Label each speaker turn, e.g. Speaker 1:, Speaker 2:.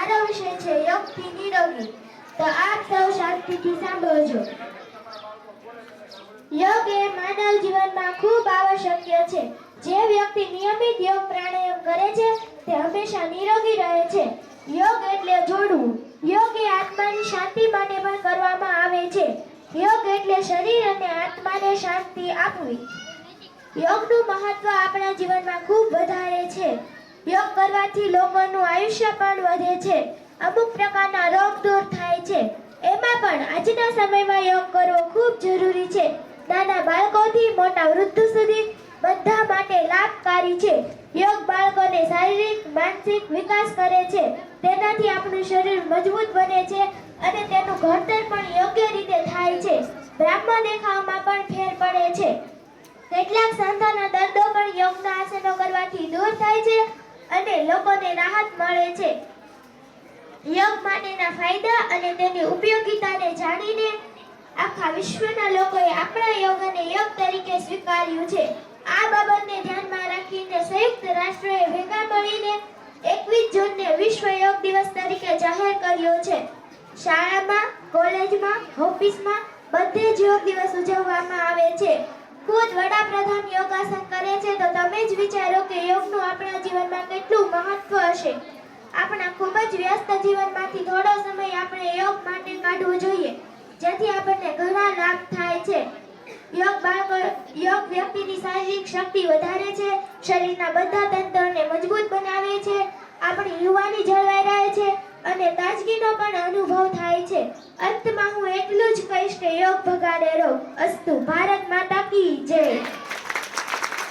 Speaker 1: મારો વિષય છે યોગથી નિરોગી. તો આપ સૌ શાંતિથી સાંભળજો. યોગ એ માનવ જીવનમાં ખૂબ આવશ્યક છે. જે વ્યક્તિ નિયમિત યોગ પ્રાણાયામ કરે છે તે હંમેશા નિરોગી રહે છે. યોગ એટલે જોડવું. યોગ એ આત્માની શાંતિ માટે પણ કરવામાં આવે છે. યોગ એટલે શરીર અને આત્માને શાંતિ આપવી. યોગનું મહત્વ આપણા જીવનમાં ખૂબ વધારે છે. યોગ કરવાથી લોકોનું આયુષ્ય પણ વધે છે. અમુક પ્રકારના રોગ દૂર થાય છે. એમાં પણ આજના સમયમાં યોગ કરવો ખૂબ જરૂરી છે. નાના બાળકોથી મોટા વૃદ્ધ સુધી બધા માટે લાભકારી છે. યોગ બાળકોને શારીરિક માનસિક વિકાસ કરે છે. તેનાથી આપણું શરીર મજબૂત બને છે અને તેનું ઘડતર પણ યોગ્ય રીતે થાય છે. બ્રાહ્મણ દેખાવમાં પણ ફેર પડે છે. કેટલાક સંતોના દર્દો પણ યોગના આસનો કરવાથી દૂર થાય છે અને લોકોને રાહત મળે છે. યોગ માટેના ફાયદા અને તેની ઉપયોગિતાને જાણીને આખા વિશ્વના લોકોએ આપણા યોગને યોગ તરીકે સ્વીકાર્યું છે. આ બાબતને ધ્યાનમાં રાખીને સંયુક્ત રાષ્ટ્રોએ ભેગા મળીને 21 જૂનને વિશ્વ યોગ દિવસ તરીકે જાહેર કર્યો છે. શાળામાં, કોલેજમાં, ઓફિસમાં બધે જ યોગ દિવસ ઉજવવામાં આવે છે. ખુદ વડાપ્રધાન યોગાસન કરે છે તો તમે જ વિચારો કે યોગનું આપણા જીવનમાં કેટલું મહત્વ હશે. આપણા ખૂબ જ વ્યસ્ત જીવનમાંથી થોડો સમય આપણે યોગ માટે કાઢવો જોઈએ, જેથી આપણને ઘણા લાભ થાય છે. યોગ વ્યક્તિની શારીરિક શક્તિ વધારે છે, શરીરના બધા તંત્રોને મજબૂત બનાવે છે, આપણી યુવાની જળવાઈ રહે છે અને તાજગીનો પણ અનુભવ થાય છે. અંતમાં હું એટલું જ કહીશ કે યોગ ભગાડે રોગ. અસ્તુ. ભારત માતા કી જય.